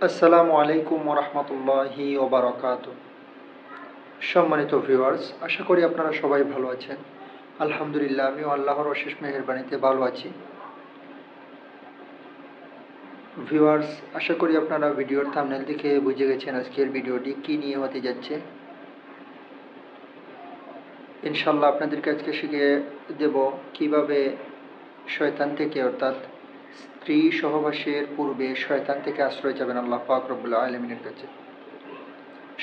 আসসালামু আলাইকুম ওরহমতুল্লাহি ওবারাকাতু। সম্মানিত ভিউয়ার্স, আশা করি আপনারা সবাই ভালো আছেন। আলহামদুলিল্লাহ, আমিও আল্লাহর অশেষ মেহেরবানিতে ভালো আছি। ভিউয়ার্স, আশা করি আপনারা ভিডিওর থাম্বনেল দেখে বুঝে গেছেন আজকের ভিডিওটি কী নিয়ে হতে যাচ্ছে। ইনশাল্লাহ আপনাদেরকে আজকে শিখিয়ে দেব কিভাবে শয়তান থেকে, অর্থাৎ স্ত্রী সহবাসের পূর্বে শয়তান থেকে আশ্রয় যাবেন আল্লাহ পাক রব্বুল আলামিনের কাছে।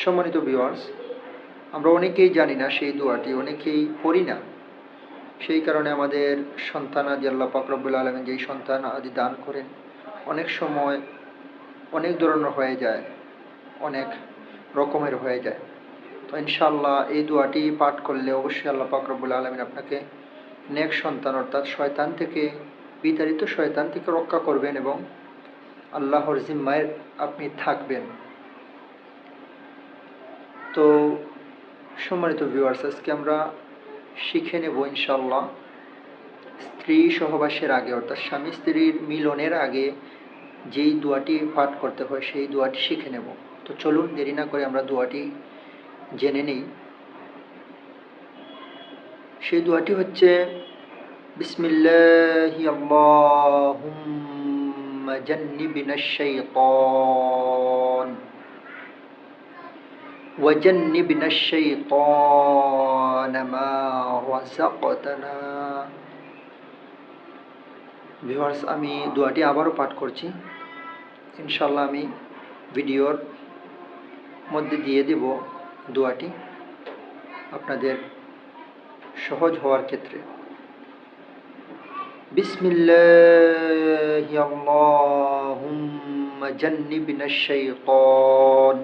সম্মানিত ভিউয়ার্স, আমরা অনেকেই জানি না সেই দোয়াটি, অনেকেই পড়ি না। সেই কারণে আমাদের সন্তান আদি আল্লাহ পাক রব্বুল আলামিন যেই সন্তান আদি দান করেন, অনেক সময় অনেক ধরনের হয়ে যায়, অনেক রকমের হয়ে যায়। তো ইনশাআল্লাহ এই দোয়াটি পাঠ করলে অবশ্যই আল্লাহ পাক রব্বুল আলামিন আপনাকে নেক সন্তান, অর্থাৎ শয়তান থেকে, বিতাড়িত শয়তান থেকে রক্ষা করবেন এবং আল্লাহর জিম্মায় আপনি থাকবেন। তো সম্মানিত ভিউয়ার্স, আজকে আমরা শিখে নেব ইনশাআল্লাহ স্ত্রী সহবাসের আগে, অর্থাৎ স্বামী স্ত্রীর মিলনের আগে যেই দোয়াটি পাঠ করতে হয় সেই দোয়াটি শিখে নেব। তো চলুন দেরি না করে আমরা দোয়াটি জেনে নিই। সেই দোয়াটি হচ্ছে বিসমিল্লাহি আল্লাহুম্মা জান্নিবিনাশ শাইতান وجنبنا الشيطان ما رزقتنا। ভিউয়ার্স, আমি দোয়াটি আবারও পাঠ করছি। ইনশাআল্লাহ আমি ভিডিওর মধ্যে দিয়ে দেব দোয়াটি আপনাদের সহজ হওয়ার ক্ষেত্রে। বিসমিল্লাহি আল্লাহুম্মা জান্নিবনাশ শাইতান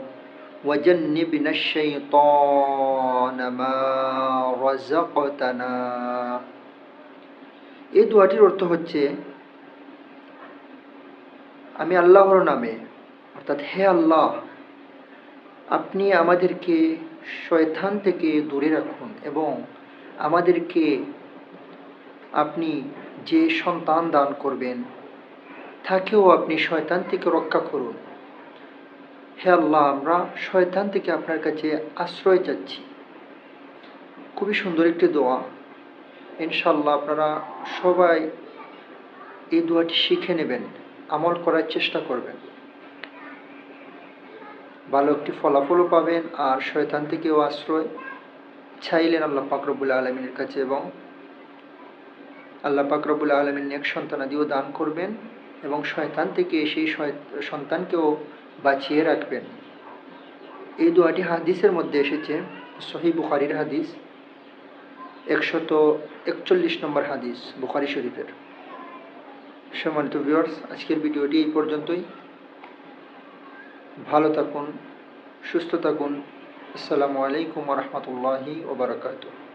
وجنبنا الشيطان ما رزقتنا। এই দোয়াটির অর্থ হচ্ছে, আমি আল্লাহর নামে, অর্থাৎ হে আল্লাহ, আপনি আমাদেরকে শয়তান থেকে দূরে রাখুন এবং আমাদেরকে আপনি যে সন্তান দান করবেন তাকেও আপনি শয়তান থেকে রক্ষা করুন। হে আল্লাহ, আমরা শয়তান থেকে আপনার কাছে আশ্রয় চাচ্ছি। খুবই সুন্দর একটি দোয়া। ইনশাআল্লাহ আপনারা সবাই এই দোয়াটি শিখে নেবেন, আমল করার চেষ্টা করবেন, ভালো একটি ফলাফলও পাবেন আর শয়তান থেকেও আশ্রয় চাইলেন আল্লাহ পাক রব্বুল আলামিনের কাছে এবং আল্লাহ পাক রব্বুল আলামিন নেক সন্তানাদিও দান করবেন এবং শয়তান থেকে সেই সন্তানকেও বাঁচিয়ে রাখবেন। এই দোয়াটি হাদিসের মধ্যে এসেছে, সহিহ বুখারীর হাদিস, 141 নম্বর হাদিস বুখারী শরীফের। সম্মানিত ভিউয়ার্স, আজকের ভিডিওটি এই পর্যন্তই। ভালো থাকুন, সুস্থ থাকুন। আসসালামু আলাইকুম ওয়া রাহমাতুল্লাহি ওয়া বারাকাতুহু।